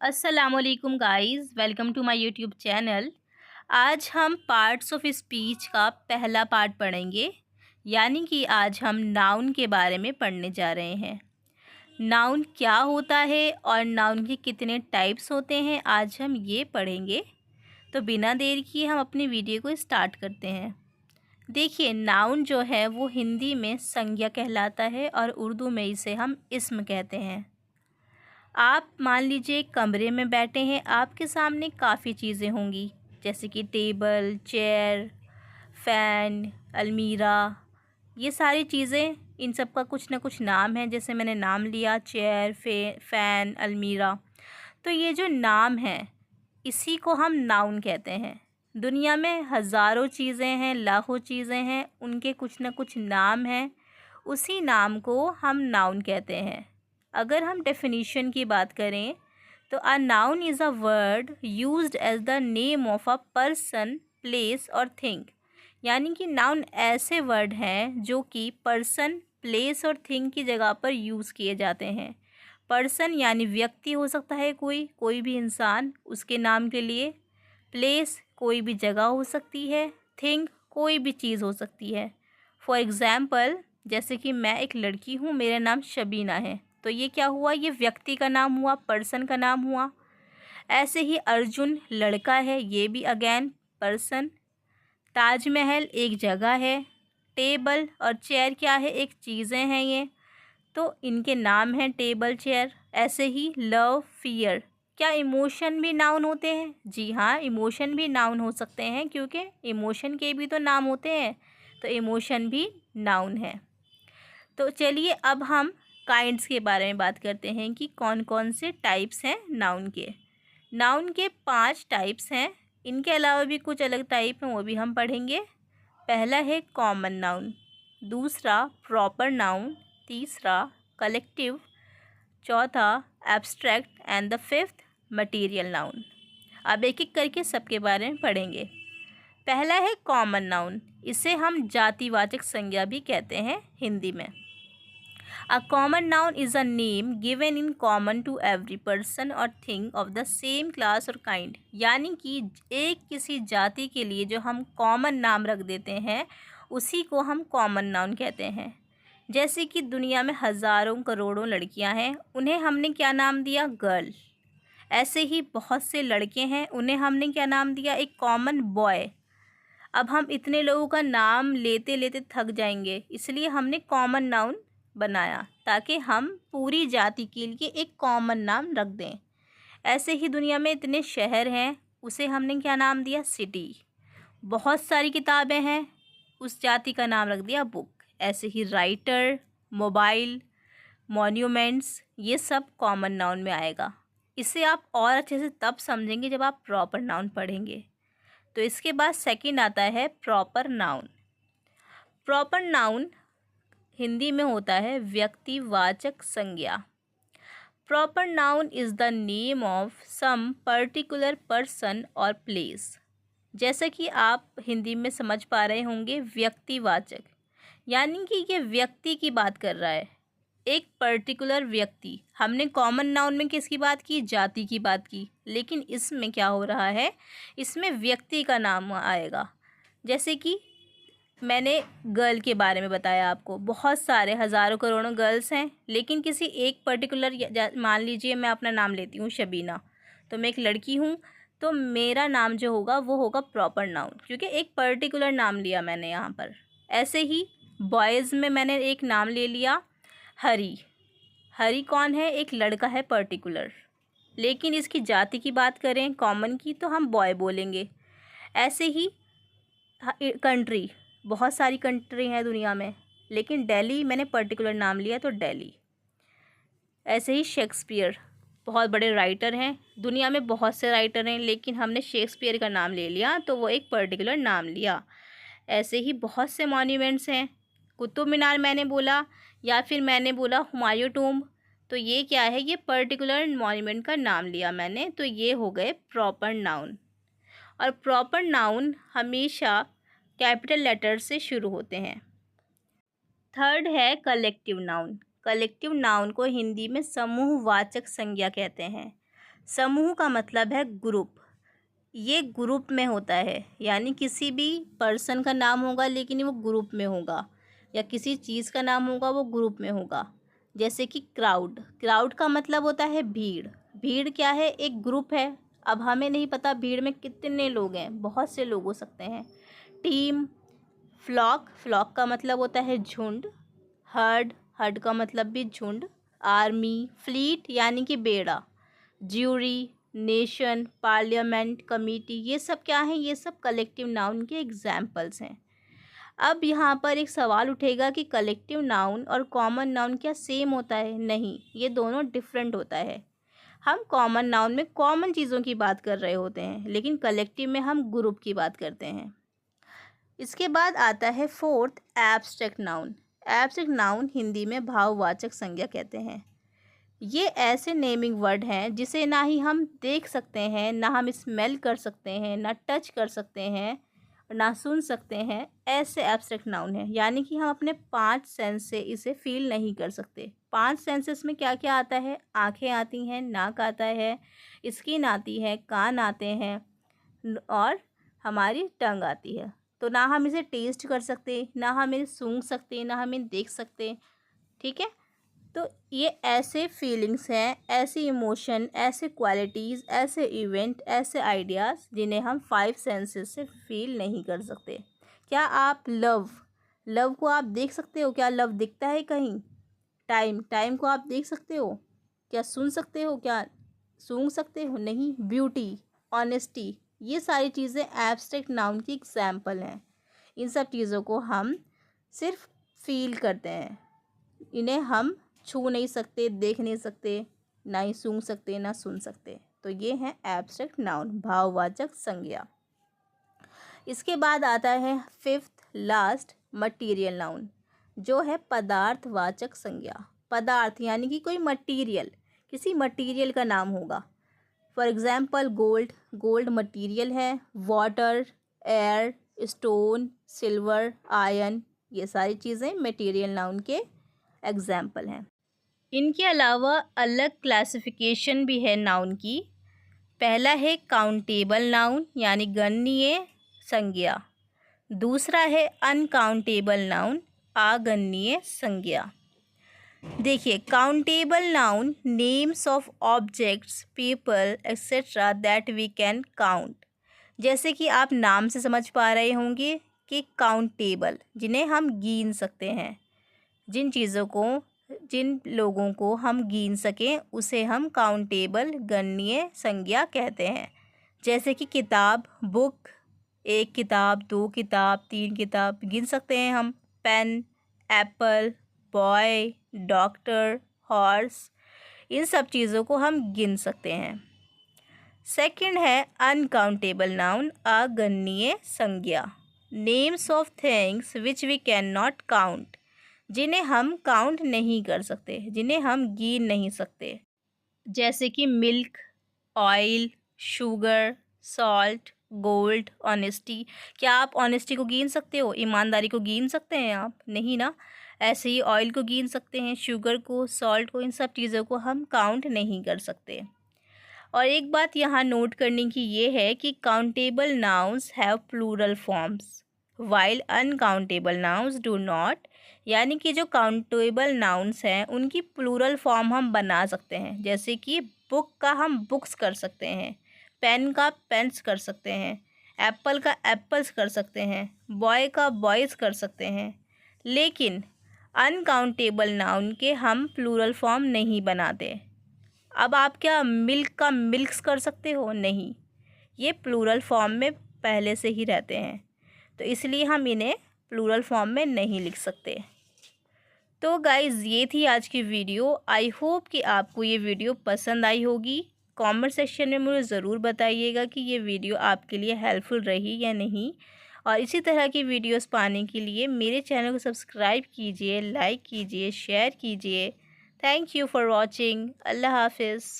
अस्सलामुअलैकुम guys, welcome to my YouTube channel. आज हम पार्ट्स ऑफ स्पीच का पहला पार्ट पढ़ेंगे। यानी कि आज हम नाउन के बारे में पढ़ने जा रहे हैं। नाउन क्या होता है और नाउन के कितने टाइप्स होते हैं, आज हम ये पढ़ेंगे। तो बिना देर किए हम अपनी वीडियो को स्टार्ट करते हैं। देखिए, नाउन जो है वो हिंदी में संज्ञा कहलाता है और उर्दू में इसे हम इस्म कहते हैं। आप मान लीजिए कमरे में बैठे हैं, आपके सामने काफ़ी चीज़ें होंगी, जैसे कि टेबल, चेयर, फ़ैन, अलमीरा। ये सारी चीज़ें, इन सब का कुछ ना कुछ नाम है। जैसे मैंने नाम लिया चेयर, फ़ैन, अलमीरा। तो ये जो नाम है इसी को हम नाउन कहते हैं। दुनिया में हज़ारों चीज़ें हैं, लाखों चीज़ें हैं, उनके कुछ ना कुछ नाम हैं। उसी नाम को हम नाउन कहते हैं। अगर हम डेफिनीशन की बात करें तो a noun is a word used as the name of a person, place और थिंग। यानी कि नाउन ऐसे वर्ड हैं जो कि पर्सन, प्लेस और थिंग की जगह पर यूज़ किए जाते हैं। पर्सन यानी व्यक्ति हो सकता है, कोई भी इंसान उसके नाम के लिए। प्लेस कोई भी जगह हो सकती है। थिंग कोई भी चीज़ हो सकती है। फॉर एग्ज़ाम्पल, जैसे कि मैं एक लड़की हूँ, मेरा नाम शबीना है, तो ये क्या हुआ, ये व्यक्ति का नाम हुआ, पर्सन का नाम हुआ। ऐसे ही अर्जुन लड़का है, ये भी अगेन पर्सन। ताजमहल एक जगह है। टेबल और चेयर क्या है, एक चीज़ें हैं ये, तो इनके नाम हैं टेबल, चेयर। ऐसे ही लव, फियर, क्या इमोशन भी नाउन होते हैं? जी हाँ, इमोशन भी नाउन हो सकते हैं, क्योंकि इमोशन के भी तो नाम होते हैं, तो इमोशन भी नाउन है। तो चलिए अब हम काइंड्स के बारे में बात करते हैं कि कौन कौन से टाइप्स हैं नाउन के। नाउन के 5 टाइप्स हैं। इनके अलावा भी कुछ अलग टाइप हैं, वो भी हम पढ़ेंगे। पहला है कॉमन नाउन, दूसरा प्रॉपर नाउन, तीसरा कलेक्टिव, चौथा abstract and the fifth material noun. अब एक एक करके सबके बारे में पढ़ेंगे। पहला है कॉमन नाउन, इसे हम जातिवाचक संज्ञा भी कहते हैं हिंदी में। A common noun is a name given in common to every person or thing of the same class or kind। यानी कि एक किसी जाति के लिए जो हम कॉमन नाम रख देते हैं उसी को हम कॉमन नाउन कहते हैं। जैसे कि दुनिया में हज़ारों करोड़ों लड़कियां हैं, उन्हें हमने क्या नाम दिया, गर्ल। ऐसे ही बहुत से लड़के हैं, उन्हें हमने क्या नाम दिया, एक कॉमन बॉय। अब हम इतने लोगों का नाम लेते लेते थक जाएंगे, इसलिए हमने कॉमन नाउन बनाया ताकि हम पूरी जाति के लिए एक कॉमन नाम रख दें। ऐसे ही दुनिया में इतने शहर हैं, उसे हमने क्या नाम दिया, सिटी। बहुत सारी किताबें हैं, उस जाति का नाम रख दिया, बुक। ऐसे ही राइटर, मोबाइल, मॉन्यूमेंट्स, ये सब कॉमन नाउन में आएगा। इसे आप और अच्छे से तब समझेंगे जब आप प्रॉपर नाउन पढ़ेंगे। तो इसके बाद सेकंड आता है proper noun. Proper noun Hindi में होता है व्यक्तिवाचक संज्ञा। Proper noun is the name of some particular person और प्लेस। जैसा कि आप हिंदी में समझ पा रहे होंगे, व्यक्तिवाचक यानी कि ये व्यक्ति की बात कर रहा है, एक पर्टिकुलर व्यक्ति। हमने कॉमन नाउन में किसकी बात की, जाति की बात की, लेकिन इसमें क्या हो रहा है, इसमें व्यक्ति का नाम आएगा। जैसे कि मैंने गर्ल के बारे में बताया आपको, बहुत सारे हज़ारों करोड़ों गर्ल्स हैं, लेकिन किसी एक पर्टिकुलर, मान लीजिए मैं अपना नाम लेती हूँ शबीना, तो मैं एक लड़की हूँ, तो मेरा नाम जो होगा वो होगा प्रॉपर नाउन, क्योंकि एक पर्टिकुलर नाम लिया मैंने यहाँ पर। ऐसे ही बॉयज़ में मैंने एक नाम ले लिया, हरी। हरी कौन है, एक लड़का है पर्टिकुलर, लेकिन इसकी जाति की बात करें कॉमन की, तो हम बॉय बोलेंगे। ऐसे ही कंट्री, बहुत सारी कंट्री हैं दुनिया में, लेकिन दिल्ली मैंने पर्टिकुलर नाम लिया तो दिल्ली। ऐसे ही शेक्सपियर, बहुत बड़े राइटर हैं, दुनिया में बहुत से राइटर हैं, लेकिन हमने शेक्सपियर का नाम ले लिया तो वो एक पर्टिकुलर नाम लिया। ऐसे ही बहुत से मॉन्यूमेंट्स हैं, कुतुब मीनार मैंने बोला, या फिर मैंने बोला हुमायूं टूम्ब, तो ये क्या है, ये पर्टिकुलर मॉन्यूमेंट का नाम लिया मैंने, तो ये हो गए प्रॉपर नाउन। और प्रॉपर नाउन हमेशा कैपिटल लेटर से शुरू होते हैं। थर्ड है कलेक्टिव नाउन। कलेक्टिव नाउन को हिंदी में समूहवाचक संज्ञा कहते हैं। समूह का मतलब है ग्रुप। ये ग्रुप में होता है, यानी किसी भी पर्सन का नाम होगा लेकिन वो ग्रुप में होगा, या किसी चीज़ का नाम होगा वो ग्रुप में होगा। जैसे कि क्राउड, क्राउड का मतलब होता है भीड़। भीड़ क्या है? एक ग्रुप है। अब हमें नहीं पता भीड़ में कितने लोग हैं, बहुत से लोग हो सकते हैं। टीम, फ्लॉक, फ्लॉक का मतलब होता है झुंड। हर्ड, हर्ड का मतलब भी झुंड। आर्मी, फ्लीट यानी कि बेड़ा। ज्यूरी, नेशन, पार्लियामेंट, कमिटी, ये सब क्या हैं? ये सब कलेक्टिव नाउन के एग्जाम्पल्स हैं। अब यहाँ पर एक सवाल उठेगा कि कलेक्टिव नाउन और कॉमन नाउन क्या सेम होता है? नहीं, ये दोनों डिफरेंट होता है। हम कॉमन नाउन में कॉमन चीज़ों की बात कर रहे होते हैं, लेकिन कलेक्टिव में हम ग्रुप की बात करते हैं। इसके बाद आता है fourth, abstract noun. Abstract noun Hindi में भाववाचक संज्ञा कहते हैं। ये ऐसे नेमिंग वर्ड हैं जिसे ना ही हम देख सकते हैं, ना हम स्मेल कर सकते हैं, ना टच कर सकते हैं, ना सुन सकते हैं। ऐसे एब्स्ट्रैक्ट नाउन है, यानी कि हम अपने 5 सेंस से इसे फील नहीं कर सकते। 5 सेंसेस में क्या क्या आता है? आँखें आती हैं, नाक आता है, स्किन आती है, कान आते हैं और हमारी टंग आती है। तो ना हम इसे टेस्ट कर सकते, ना हम इसे सूंघ सकते, ना हम इसे देख सकते। ठीक है। तो ये ऐसे फीलिंग्स हैं, ऐसे इमोशन, ऐसे क्वालिटीज़, ऐसे इवेंट, ऐसे आइडियाज़ जिन्हें हम 5 सेंसेस से फील नहीं कर सकते। क्या आप लव, लव को आप देख सकते हो? क्या लव दिखता है कहीं? टाइम, टाइम को आप देख सकते हो? क्या सुन सकते हो? क्या सूंघ सकते हो? नहीं। ब्यूटी, ऑनेस्टी, ये सारी चीज़ें एब्स्ट्रैक्ट नाउन की एग्जाम्पल हैं। इन सब चीज़ों को हम सिर्फ फील करते हैं, इन्हें हम छू नहीं सकते, देख नहीं सकते, ना ही सूंघ सकते, ना सुन सकते। तो ये हैं एब्स्ट्रैक्ट नाउन, भाववाचक संज्ञा। इसके बाद आता है फिफ्थ लास्ट, मटीरियल नाउन, जो है पदार्थवाचक संज्ञा। पदार्थ यानी कि कोई मटीरियल, किसी मटीरियल का नाम होगा। For example gold, gold material है। Water, air, stone, silver, iron, ये सारी चीज़ें मटीरियल नाउन के एग्जाम्पल हैं। इनके अलावा अलग क्लासिफिकेशन भी है नाउन की। पहला है काउंटेबल नाउन यानी गणनीय संज्ञा। दूसरा है अनकाउंटेबल नाउन, अगणनीय संज्ञा। देखिए, countable noun names of objects, people etcetera that we can count. जैसे कि आप नाम से समझ पा रहे होंगे कि काउंटेबल, जिन्हें हम गिन सकते हैं, जिन चीज़ों को, जिन लोगों को हम गिन सकें उसे हम काउंटेबल, गणनीय संज्ञा कहते हैं। जैसे कि किताब, बुक, एक किताब, 2 किताब, 3 किताब गिन सकते हैं हम। Pen, apple, boy, doctor, horse, इन सब चीज़ों को हम गिन सकते हैं। सेकंड है अनकाउंटेबल नाउन, अगणनीय संज्ञा। Names of things which we can not count, जिन्हें हम काउंट नहीं कर सकते, जिन्हें हम गिन नहीं सकते। जैसे कि milk, oil, sugar, salt, gold, honesty. क्या आप ऑनेस्टी को गिन सकते हो? ईमानदारी को गिन सकते हैं आप? नहीं ना। ऐसे ही ऑयल को गिन सकते हैं, शुगर को, सॉल्ट को, इन सब चीज़ों को हम काउंट नहीं कर सकते। और एक बात यहाँ नोट करने की ये है कि countable nouns have plural forms while uncountable nouns do not. यानी कि जो काउंटेबल नाउन्स हैं उनकी प्लूरल फॉर्म हम बना सकते हैं। जैसे कि बुक का हम बुक्स कर सकते हैं, पेन का पेन्स कर सकते हैं, एप्पल का एप्पल्स कर सकते हैं, बॉय का बॉयज़ कर सकते हैं। लेकिन अनकाउंटेबल नाउन के हम प्लूरल फॉर्म नहीं बनाते। अब आप क्या मिल्क का मिल्क्स कर सकते हो? नहीं, ये प्लूरल फॉर्म में पहले से ही रहते हैं, तो इसलिए हम इन्हें प्लूरल फॉर्म में नहीं लिख सकते। तो गाइज़, ये थी आज की वीडियो। आई होप कि आपको ये वीडियो पसंद आई होगी। कमेंट सेक्शन में मुझे ज़रूर बताइएगा कि ये वीडियो आपके लिए हेल्पफुल रही या नहीं। और इसी तरह की वीडियोस पाने के लिए मेरे चैनल को सब्सक्राइब कीजिए, लाइक कीजिए, शेयर कीजिए। Thank you for watching. अल्लाह हाफिज़।